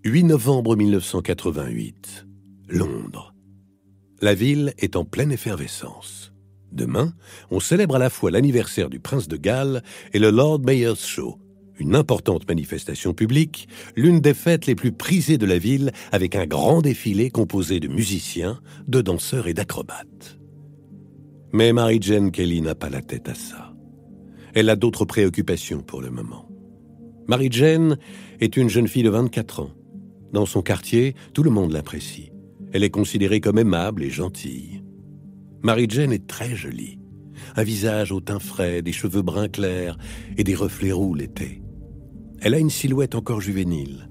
8 novembre 1988, Londres. La ville est en pleine effervescence. Demain, on célèbre à la fois l'anniversaire du prince de Galles et le Lord Mayor's Show, une importante manifestation publique, l'une des fêtes les plus prisées de la ville, avec un grand défilé composé de musiciens, de danseurs et d'acrobates. Mais Mary-Jane Kelly n'a pas la tête à ça. Elle a d'autres préoccupations pour le moment. Mary-Jane est une jeune fille de 24 ans. Dans son quartier, tout le monde l'apprécie. Elle est considérée comme aimable et gentille. Mary-Jane est très jolie. Un visage au teint frais, des cheveux bruns clairs et des reflets roux l'été. Elle a une silhouette encore juvénile.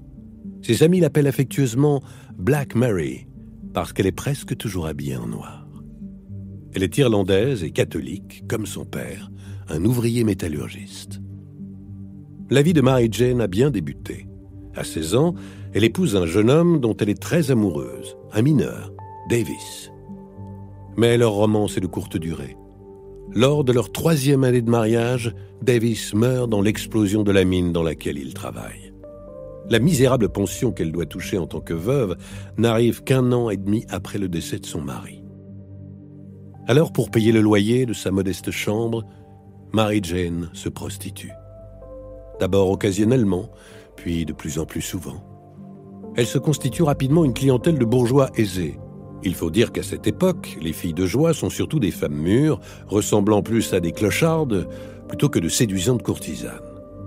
Ses amis l'appellent affectueusement Black Mary parce qu'elle est presque toujours habillée en noir. Elle est irlandaise et catholique, comme son père, un ouvrier métallurgiste. La vie de Mary-Jane a bien débuté. À 16 ans, elle épouse un jeune homme dont elle est très amoureuse, un mineur, Davis. Mais leur romance est de courte durée. Lors de leur 3e année de mariage, Davis meurt dans l'explosion de la mine dans laquelle il travaille. La misérable pension qu'elle doit toucher en tant que veuve n'arrive qu'1 an et demi après le décès de son mari. Alors, pour payer le loyer de sa modeste chambre, Mary-Jane se prostitue. D'abord occasionnellement, puis de plus en plus souvent. Elle se constitue rapidement une clientèle de bourgeois aisés. Il faut dire qu'à cette époque, les filles de joie sont surtout des femmes mûres, ressemblant plus à des clochardes plutôt que de séduisantes courtisanes.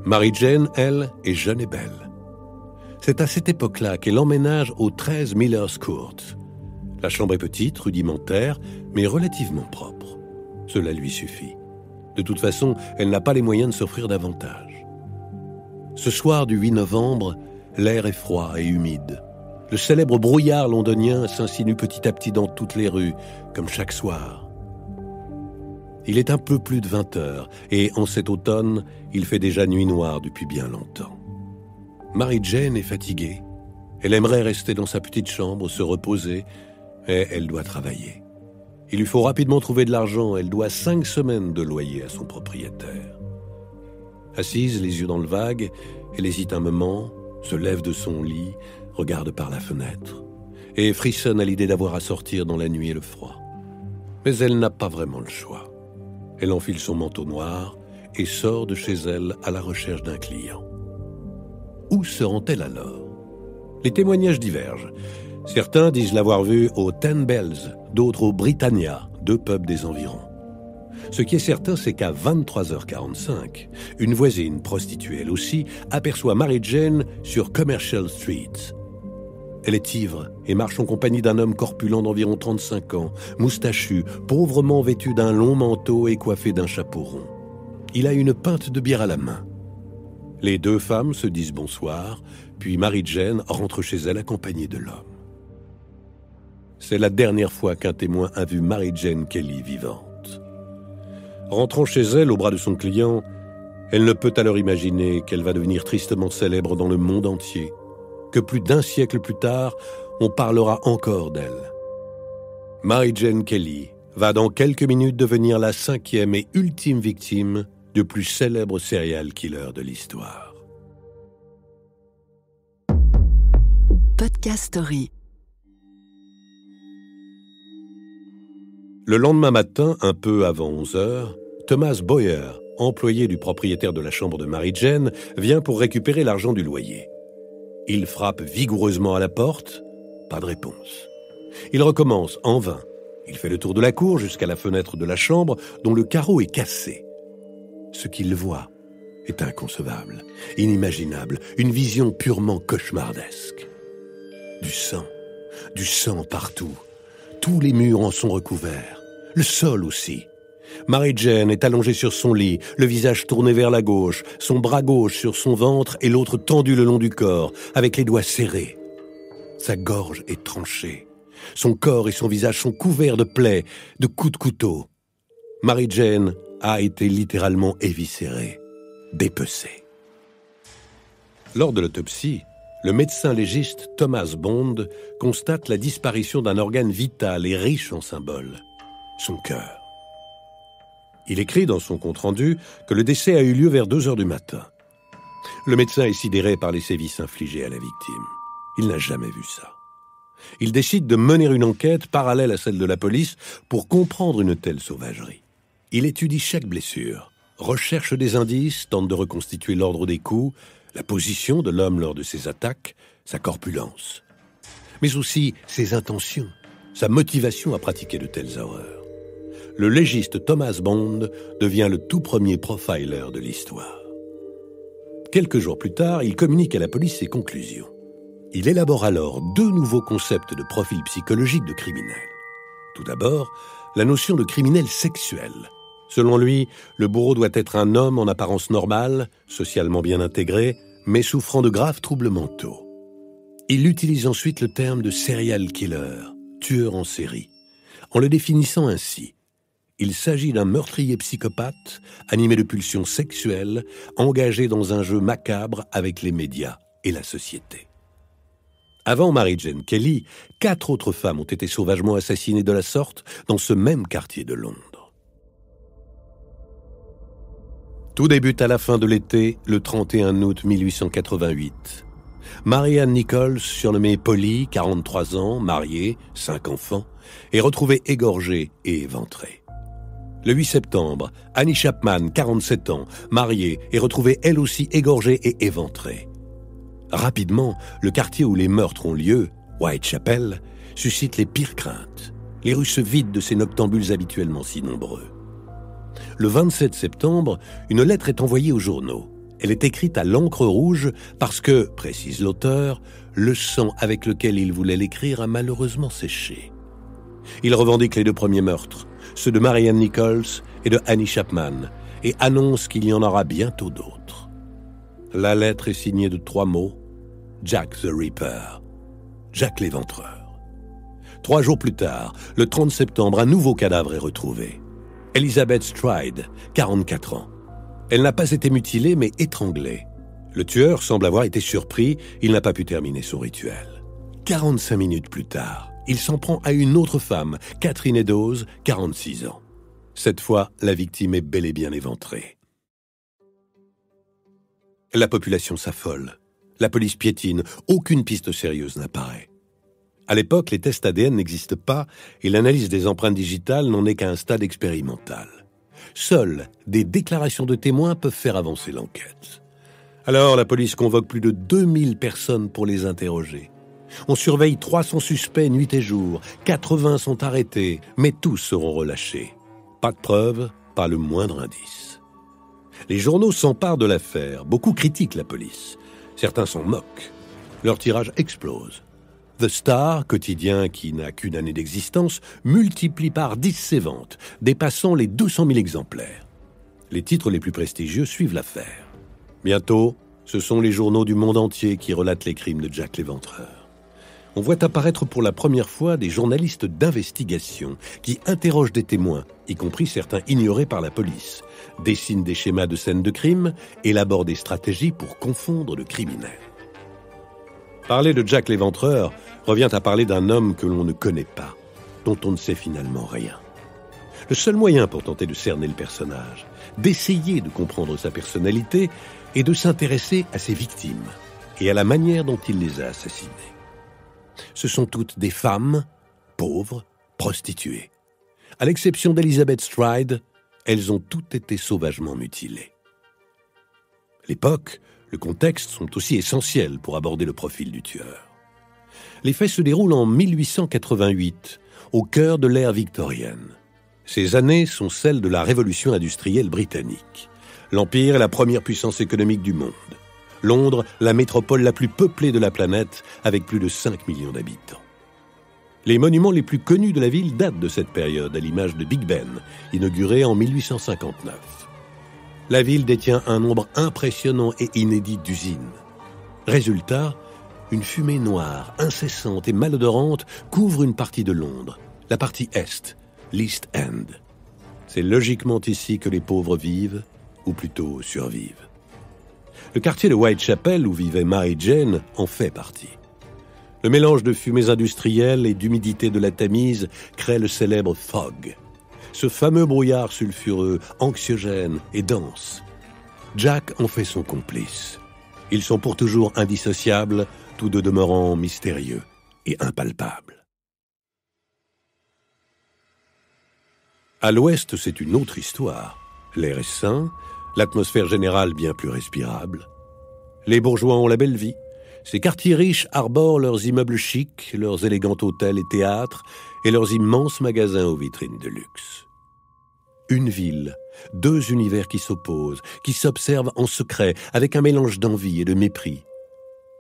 Mary-Jane, elle, est jeune et belle. C'est à cette époque-là qu'elle emménage au 13 Miller's Court. La chambre est petite, rudimentaire, mais relativement propre. Cela lui suffit. De toute façon, elle n'a pas les moyens de s'offrir davantage. Ce soir du 8 novembre, l'air est froid et humide. Le célèbre brouillard londonien s'insinue petit à petit dans toutes les rues, comme chaque soir. Il est un peu plus de 20 heures, et en cet automne, il fait déjà nuit noire depuis bien longtemps. Mary-Jane est fatiguée. Elle aimerait rester dans sa petite chambre, se reposer, mais elle doit travailler. Il lui faut rapidement trouver de l'argent, elle doit 5 semaines de loyer à son propriétaire. Assise, les yeux dans le vague, elle hésite un moment, se lève de son lit, regarde par la fenêtre et frissonne à l'idée d'avoir à sortir dans la nuit et le froid. Mais elle n'a pas vraiment le choix. Elle enfile son manteau noir et sort de chez elle à la recherche d'un client. Où se rend-elle alors? Les témoignages divergent. Certains disent l'avoir vue au Ten Bells, d'autres au Britannia, 2 pubs des environs. Ce qui est certain, c'est qu'à 23h45, une voisine, prostituée elle aussi, aperçoit Mary-Jane sur Commercial Street. Elle est ivre et marche en compagnie d'un homme corpulent d'environ 35 ans, moustachu, pauvrement vêtu d'un long manteau et coiffé d'un chapeau rond. Il a une pinte de bière à la main. Les 2 femmes se disent bonsoir, puis Mary-Jane rentre chez elle accompagnée de l'homme. C'est la dernière fois qu'un témoin a vu Mary-Jane Kelly vivante. Rentrant chez elle au bras de son client, elle ne peut alors imaginer qu'elle va devenir tristement célèbre dans le monde entier, que plus d'1 siècle plus tard, on parlera encore d'elle. Mary-Jane Kelly va dans quelques minutes devenir la 5e et ultime victime du plus célèbre serial killer de l'histoire. Podcast Story. Le lendemain matin, un peu avant 11 heures, Thomas Boyer, employé du propriétaire de la chambre de Mary-Jane, vient pour récupérer l'argent du loyer. Il frappe vigoureusement à la porte, pas de réponse. Il recommence en vain. Il fait le tour de la cour jusqu'à la fenêtre de la chambre dont le carreau est cassé. Ce qu'il voit est inconcevable, inimaginable, une vision purement cauchemardesque. Du sang partout. Tous les murs en sont recouverts, le sol aussi. Mary-Jane est allongée sur son lit, le visage tourné vers la gauche, son bras gauche sur son ventre et l'autre tendu le long du corps, avec les doigts serrés. Sa gorge est tranchée. Son corps et son visage sont couverts de plaies, de coups de couteau. Mary-Jane a été littéralement éviscérée, dépecée. Lors de l'autopsie, le médecin légiste Thomas Bond constate la disparition d'un organe vital et riche en symboles, son cœur. Il écrit dans son compte-rendu que le décès a eu lieu vers 2 heures du matin. Le médecin est sidéré par les sévices infligés à la victime. Il n'a jamais vu ça. Il décide de mener une enquête parallèle à celle de la police pour comprendre une telle sauvagerie. Il étudie chaque blessure, recherche des indices, tente de reconstituer l'ordre des coups, la position de l'homme lors de ses attaques, sa corpulence, mais aussi ses intentions, sa motivation à pratiquer de telles horreurs. Le légiste Thomas Bond devient le tout premier profiler de l'histoire. Quelques jours plus tard, il communique à la police ses conclusions. Il élabore alors 2 nouveaux concepts de profil psychologique de criminel. Tout d'abord, la notion de criminel sexuel. Selon lui, le bourreau doit être un homme en apparence normale, socialement bien intégré, mais souffrant de graves troubles mentaux. Il utilise ensuite le terme de serial killer, tueur en série, en le définissant ainsi. Il s'agit d'un meurtrier psychopathe, animé de pulsions sexuelles, engagé dans un jeu macabre avec les médias et la société. Avant Mary Jane Kelly, 4 autres femmes ont été sauvagement assassinées de la sorte dans ce même quartier de Londres. Tout débute à la fin de l'été, le 31 août 1888. Marianne Nichols, surnommée Polly, 43 ans, mariée, 5 enfants, est retrouvée égorgée et éventrée. Le 8 septembre, Annie Chapman, 47 ans, mariée, est retrouvée elle aussi égorgée et éventrée. Rapidement, le quartier où les meurtres ont lieu, Whitechapel, suscite les pires craintes. Les rues se vident de ces noctambules habituellement si nombreux. Le 27 septembre, une lettre est envoyée aux journaux. Elle est écrite à l'encre rouge parce que, précise l'auteur, le sang avec lequel il voulait l'écrire a malheureusement séché. Il revendique les 2 premiers meurtres, ceux de Marianne Nichols et de Annie Chapman, et annonce qu'il y en aura bientôt d'autres. La lettre est signée de 3 mots, Jack the Ripper, Jack l'éventreur. 3 jours plus tard, le 30 septembre, un nouveau cadavre est retrouvé. Elizabeth Stride, 44 ans. Elle n'a pas été mutilée, mais étranglée. Le tueur semble avoir été surpris, il n'a pas pu terminer son rituel. 45 minutes plus tard, il s'en prend à une autre femme, Catherine Eddowes, 46 ans. Cette fois, la victime est bel et bien éventrée. La population s'affole. La police piétine, aucune piste sérieuse n'apparaît. À l'époque, les tests ADN n'existent pas et l'analyse des empreintes digitales n'en est qu'à un stade expérimental. Seules des déclarations de témoins peuvent faire avancer l'enquête. Alors, la police convoque plus de 2000 personnes pour les interroger. On surveille 300 suspects nuit et jour, 80 sont arrêtés, mais tous seront relâchés. Pas de preuves, pas le moindre indice. Les journaux s'emparent de l'affaire, beaucoup critiquent la police. Certains s'en moquent. Leur tirage explose. The Star, quotidien qui n'a qu'une année d'existence, multiplie par 10 ses ventes, dépassant les 200 000 exemplaires. Les titres les plus prestigieux suivent l'affaire. Bientôt, ce sont les journaux du monde entier qui relatent les crimes de Jack l'éventreur. On voit apparaître pour la première fois des journalistes d'investigation qui interrogent des témoins, y compris certains ignorés par la police, dessinent des schémas de scènes de crime, élaborent des stratégies pour confondre le criminel. Parler de Jack l'éventreur revient à parler d'un homme que l'on ne connaît pas, dont on ne sait finalement rien. Le seul moyen pour tenter de cerner le personnage, d'essayer de comprendre sa personnalité, est de s'intéresser à ses victimes et à la manière dont il les a assassinées. Ce sont toutes des femmes, pauvres, prostituées. À l'exception d'Elizabeth Stride, elles ont toutes été sauvagement mutilées. L'époque, le contexte sont aussi essentiels pour aborder le profil du tueur. Les faits se déroulent en 1888, au cœur de l'ère victorienne. Ces années sont celles de la révolution industrielle britannique. L'Empire est la première puissance économique du monde. Londres, la métropole la plus peuplée de la planète, avec plus de 5 millions d'habitants. Les monuments les plus connus de la ville datent de cette période, à l'image de Big Ben, inauguré en 1859. La ville détient un nombre impressionnant et inédit d'usines. Résultat, une fumée noire, incessante et malodorante couvre une partie de Londres, la partie est, l'East End. C'est logiquement ici que les pauvres vivent, ou plutôt survivent. Le quartier de Whitechapel, où vivait Mary Jane, en fait partie. Le mélange de fumées industrielles et d'humidité de la Tamise crée le célèbre fog. Ce fameux brouillard sulfureux, anxiogène et dense. Jack en fait son complice. Ils sont pour toujours indissociables, tous deux demeurant mystérieux et impalpables. À l'ouest, c'est une autre histoire. L'air est sain, l'atmosphère générale bien plus respirable. Les bourgeois ont la belle vie. Ces quartiers riches arborent leurs immeubles chics, leurs élégants hôtels et théâtres et leurs immenses magasins aux vitrines de luxe. Une ville, deux univers qui s'opposent, qui s'observent en secret, avec un mélange d'envie et de mépris.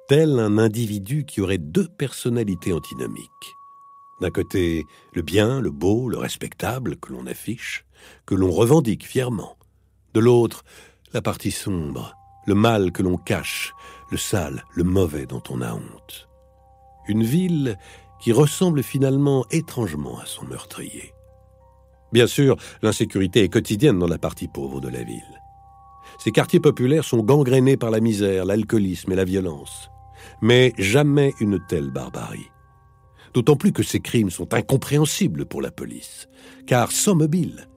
Tel un individu qui aurait deux personnalités antinomiques. D'un côté, le bien, le beau, le respectable que l'on affiche, que l'on revendique fièrement. De l'autre, la partie sombre, le mal que l'on cache, le sale, le mauvais dont on a honte. Une ville qui ressemble finalement étrangement à son meurtrier. Bien sûr, l'insécurité est quotidienne dans la partie pauvre de la ville. Ces quartiers populaires sont gangrénés par la misère, l'alcoolisme et la violence. Mais jamais une telle barbarie. D'autant plus que ces crimes sont incompréhensibles pour la police, car sans mobile.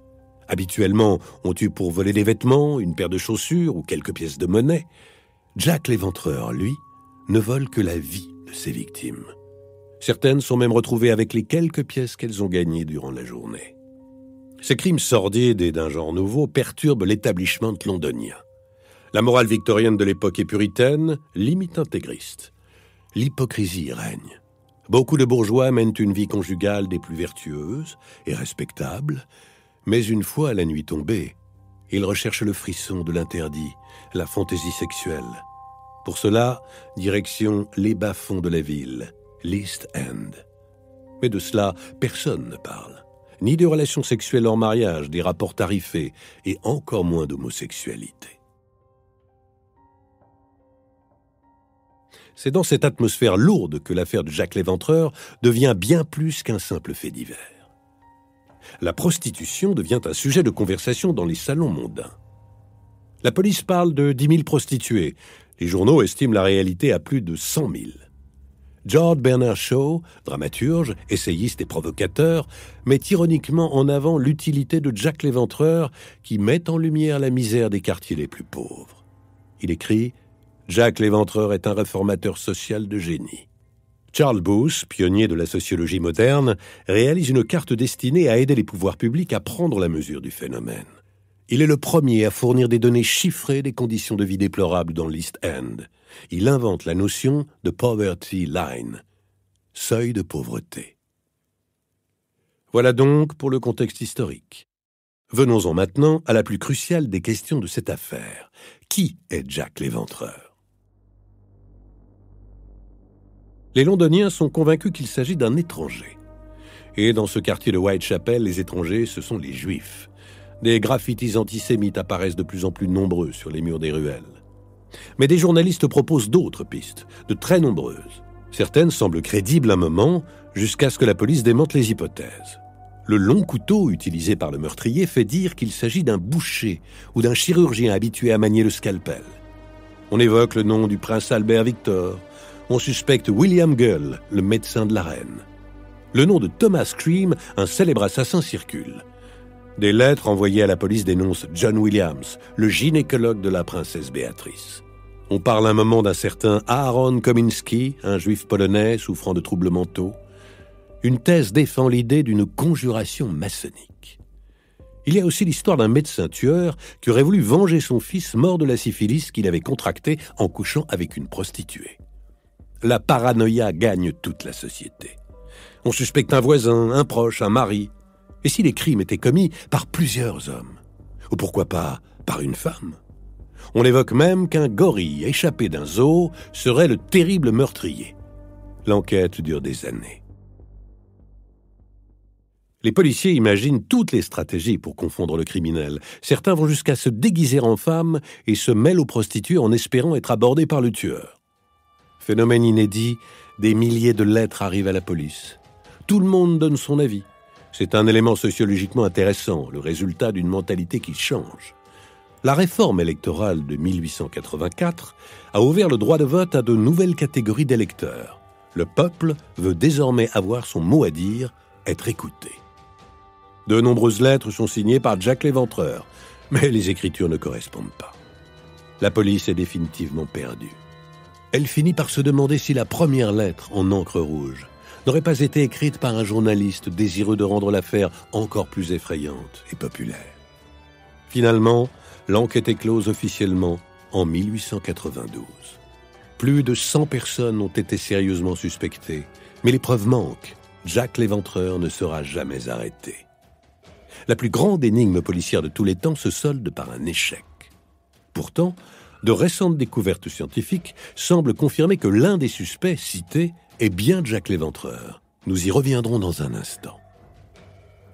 Habituellement, on tue pour voler des vêtements, une paire de chaussures ou quelques pièces de monnaie. Jack l'Éventreur, lui, ne vole que la vie de ses victimes. Certaines sont même retrouvées avec les quelques pièces qu'elles ont gagnées durant la journée. Ces crimes sordides et d'un genre nouveau perturbent l'établissement londonien. La morale victorienne de l'époque est puritaine, limite intégriste. L'hypocrisie règne. Beaucoup de bourgeois mènent une vie conjugale des plus vertueuses et respectables, mais une fois la nuit tombée, ils recherchent le frisson de l'interdit, la fantaisie sexuelle. Pour cela, direction les bas-fonds de la ville, l'East End. Mais de cela, personne ne parle. Ni de relations sexuelles hors mariage, des rapports tarifés, et encore moins d'homosexualité. C'est dans cette atmosphère lourde que l'affaire de Jack l'Éventreur devient bien plus qu'un simple fait divers. La prostitution devient un sujet de conversation dans les salons mondains. La police parle de 10 000 prostituées. Les journaux estiment la réalité à plus de 100 000. George Bernard Shaw, dramaturge, essayiste et provocateur, met ironiquement en avant l'utilité de Jack l'Éventreur qui met en lumière la misère des quartiers les plus pauvres. Il écrit « Jack l'Éventreur est un réformateur social de génie ». Charles Booth, pionnier de la sociologie moderne, réalise une carte destinée à aider les pouvoirs publics à prendre la mesure du phénomène. Il est le premier à fournir des données chiffrées des conditions de vie déplorables dans l'East End. Il invente la notion de « poverty line », seuil de pauvreté. Voilà donc pour le contexte historique. Venons-en maintenant à la plus cruciale des questions de cette affaire. Qui est Jack l'Éventreur ? Les Londoniens sont convaincus qu'il s'agit d'un étranger. Et dans ce quartier de Whitechapel, les étrangers, ce sont les Juifs. Des graffitis antisémites apparaissent de plus en plus nombreux sur les murs des ruelles. Mais des journalistes proposent d'autres pistes, de très nombreuses. Certaines semblent crédibles un moment, jusqu'à ce que la police démente les hypothèses. Le long couteau utilisé par le meurtrier fait dire qu'il s'agit d'un boucher ou d'un chirurgien habitué à manier le scalpel. On évoque le nom du prince Albert Victor. On suspecte William Gull, le médecin de la reine. Le nom de Thomas Cream, un célèbre assassin, circule. Des lettres envoyées à la police dénoncent John Williams, le gynécologue de la princesse Béatrice. On parle un moment d'un certain Aaron Kominski, un juif polonais souffrant de troubles mentaux. Une thèse défend l'idée d'une conjuration maçonnique. Il y a aussi l'histoire d'un médecin tueur qui aurait voulu venger son fils mort de la syphilis qu'il avait contractée en couchant avec une prostituée. La paranoïa gagne toute la société. On suspecte un voisin, un proche, un mari. Et si les crimes étaient commis par plusieurs hommes? Ou pourquoi pas par une femme? On évoque même qu'un gorille échappé d'un zoo serait le terrible meurtrier. L'enquête dure des années. Les policiers imaginent toutes les stratégies pour confondre le criminel. Certains vont jusqu'à se déguiser en femme et se mêlent aux prostituées en espérant être abordés par le tueur. Phénomène inédit, des milliers de lettres arrivent à la police. Tout le monde donne son avis. C'est un élément sociologiquement intéressant, le résultat d'une mentalité qui change. La réforme électorale de 1884 a ouvert le droit de vote à de nouvelles catégories d'électeurs. Le peuple veut désormais avoir son mot à dire, être écouté. De nombreuses lettres sont signées par Jack l'Éventreur, mais les écritures ne correspondent pas. La police est définitivement perdue. Elle finit par se demander si la première lettre en encre rouge n'aurait pas été écrite par un journaliste désireux de rendre l'affaire encore plus effrayante et populaire. Finalement, l'enquête est close officiellement en 1892. Plus de 100 personnes ont été sérieusement suspectées, mais les preuves manquent. Jack l'Éventreur ne sera jamais arrêté. La plus grande énigme policière de tous les temps se solde par un échec. Pourtant, de récentes découvertes scientifiques semblent confirmer que l'un des suspects cités est bien Jack l'Éventreur. Nous y reviendrons dans un instant.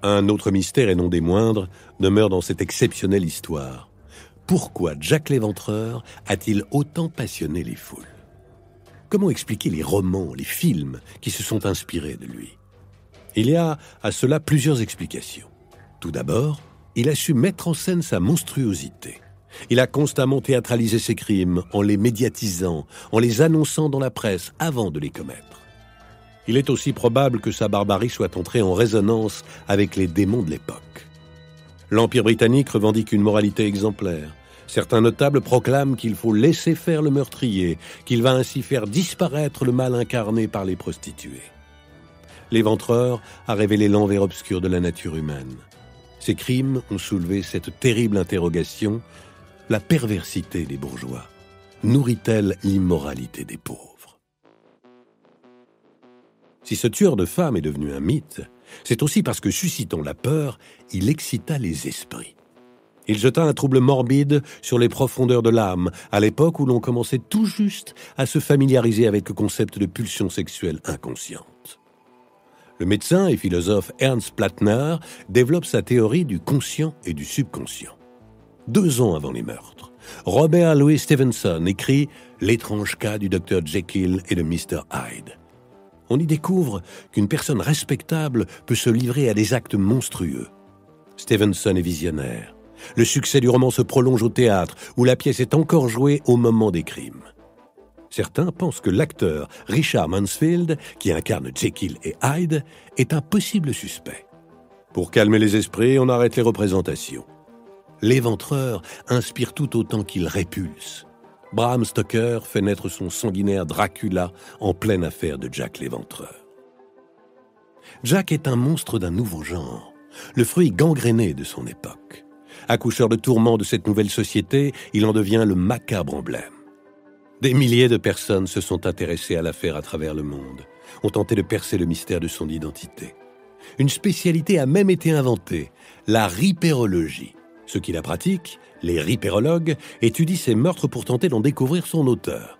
Un autre mystère, et non des moindres, demeure dans cette exceptionnelle histoire. Pourquoi Jack l'Éventreur a-t-il autant passionné les foules? Comment expliquer les romans, les films qui se sont inspirés de lui? Il y a à cela plusieurs explications. Tout d'abord, il a su mettre en scène sa monstruosité. Il a constamment théâtralisé ses crimes en les médiatisant, en les annonçant dans la presse avant de les commettre. Il est aussi probable que sa barbarie soit entrée en résonance avec les démons de l'époque. L'Empire britannique revendique une moralité exemplaire. Certains notables proclament qu'il faut laisser faire le meurtrier, qu'il va ainsi faire disparaître le mal incarné par les prostituées. L'Éventreur a révélé l'envers obscur de la nature humaine. Ces crimes ont soulevé cette terrible interrogation: la perversité des bourgeois nourrit-elle l'immoralité des pauvres? Si ce tueur de femmes est devenu un mythe, c'est aussi parce que, suscitant la peur, il excita les esprits. Il jeta un trouble morbide sur les profondeurs de l'âme, à l'époque où l'on commençait tout juste à se familiariser avec le concept de pulsion sexuelle inconsciente. Le médecin et philosophe Ernst Plattner développe sa théorie du conscient et du subconscient. 2 ans avant les meurtres, Robert Louis Stevenson écrit « L'étrange cas du Dr Jekyll et de Mr Hyde ». On y découvre qu'une personne respectable peut se livrer à des actes monstrueux. Stevenson est visionnaire. Le succès du roman se prolonge au théâtre, où la pièce est encore jouée au moment des crimes. Certains pensent que l'acteur Richard Mansfield, qui incarne Jekyll et Hyde, est un possible suspect. Pour calmer les esprits, on arrête les représentations. L'Éventreur inspire tout autant qu'il répulse. Bram Stoker fait naître son sanguinaire Dracula en pleine affaire de Jack l'Éventreur. Jack est un monstre d'un nouveau genre, le fruit gangréné de son époque. Accoucheur de tourments de cette nouvelle société, il en devient le macabre emblème. Des milliers de personnes se sont intéressées à l'affaire à travers le monde, ont tenté de percer le mystère de son identité. Une spécialité a même été inventée, la ripérologie. Ceux qui la pratiquent, les ripérologues, étudient ces meurtres pour tenter d'en découvrir son auteur.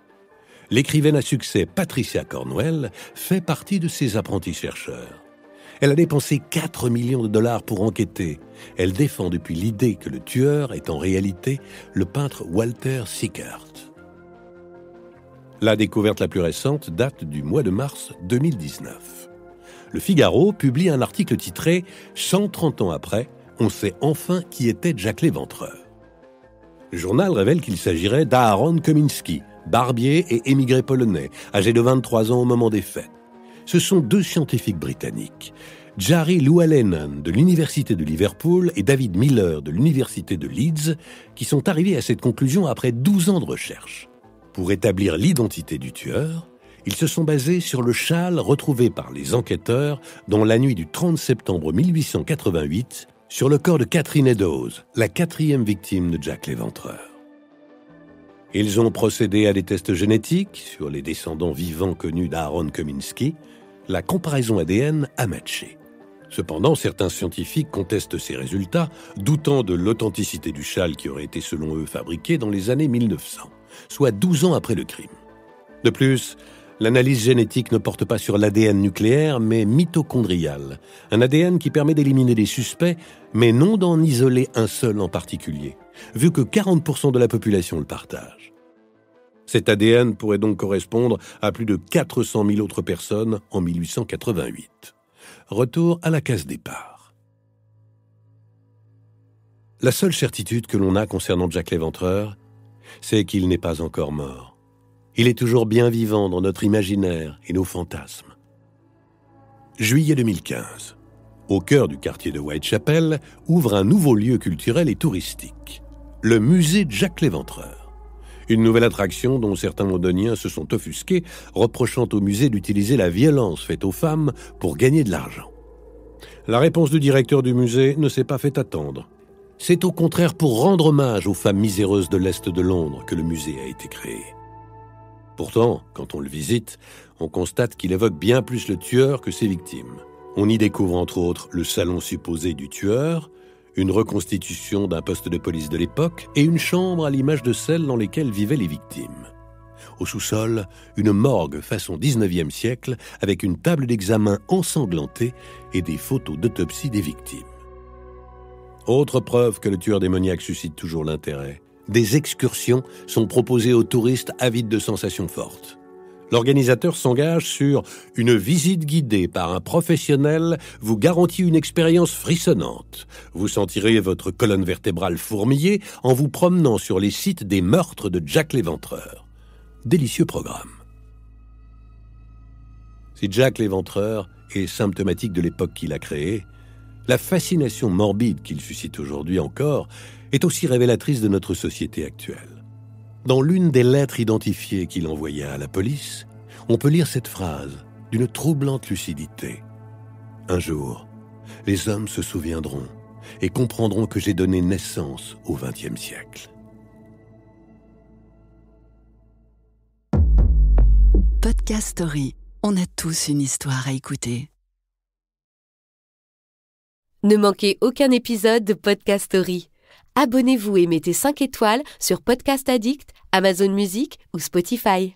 L'écrivaine à succès Patricia Cornwell fait partie de ces apprentis chercheurs. Elle a dépensé 4 millions de dollars pour enquêter. Elle défend depuis l'idée que le tueur est en réalité le peintre Walter Sickert. La découverte la plus récente date du mois de mars 2019. Le Figaro publie un article titré « 130 ans après, on sait enfin qui était Jack l'Éventreur ». Le journal révèle qu'il s'agirait d'Aaron Kominski, barbier et émigré polonais, âgé de 23 ans au moment des faits. Ce sont 2 scientifiques britanniques, Jari Loualainen de l'Université de Liverpool et David Miller de l'Université de Leeds, qui sont arrivés à cette conclusion après 12 ans de recherche. Pour établir l'identité du tueur, ils se sont basés sur le châle retrouvé par les enquêteurs dans la nuit du 30 septembre 1888 sur le corps de Catherine Eddowes, la 4e victime de Jack l'Éventreur. Ils ont procédé à des tests génétiques sur les descendants vivants connus d'Aaron Kominski. La comparaison ADN a matché. Cependant, certains scientifiques contestent ces résultats, doutant de l'authenticité du châle qui aurait été selon eux fabriqué dans les années 1900, soit 12 ans après le crime. De plus, l'analyse génétique ne porte pas sur l'ADN nucléaire, mais mitochondrial, un ADN qui permet d'éliminer des suspects, mais non d'en isoler un seul en particulier, vu que 40% de la population le partage. Cet ADN pourrait donc correspondre à plus de 400 000 autres personnes en 1888. Retour à la case départ. La seule certitude que l'on a concernant Jack l'Éventreur, c'est qu'il n'est pas encore mort. Il est toujours bien vivant dans notre imaginaire et nos fantasmes. Juillet 2015. Au cœur du quartier de Whitechapel, ouvre un nouveau lieu culturel et touristique, le musée Jack l'Éventreur. Une nouvelle attraction dont certains londoniens se sont offusqués, reprochant au musée d'utiliser la violence faite aux femmes pour gagner de l'argent. La réponse du directeur du musée ne s'est pas fait attendre. C'est au contraire pour rendre hommage aux femmes miséreuses de l'Est de Londres que le musée a été créé. Pourtant, quand on le visite, on constate qu'il évoque bien plus le tueur que ses victimes. On y découvre entre autres le salon supposé du tueur, une reconstitution d'un poste de police de l'époque et une chambre à l'image de celle dans lesquelles vivaient les victimes. Au sous-sol, une morgue façon 19e siècle avec une table d'examen ensanglantée et des photos d'autopsie des victimes. Autre preuve que le tueur démoniaque suscite toujours l'intérêt, des excursions sont proposées aux touristes avides de sensations fortes. L'organisateur s'engage sur « une visite guidée par un professionnel vous garantit une expérience frissonnante. Vous sentirez votre colonne vertébrale fourmiller en vous promenant sur les sites des meurtres de Jack l'Éventreur. » Délicieux programme. Si Jack l'Éventreur est symptomatique de l'époque qu'il a créée, la fascination morbide qu'il suscite aujourd'hui encore est aussi révélatrice de notre société actuelle. Dans l'une des lettres identifiées qu'il envoya à la police, on peut lire cette phrase d'une troublante lucidité. « Un jour, les hommes se souviendront et comprendront que j'ai donné naissance au XXe siècle. » Podcast Story. On a tous une histoire à écouter. Ne manquez aucun épisode de Podcast Story. Abonnez-vous et mettez 5 étoiles sur Podcast Addict, Amazon Music ou Spotify.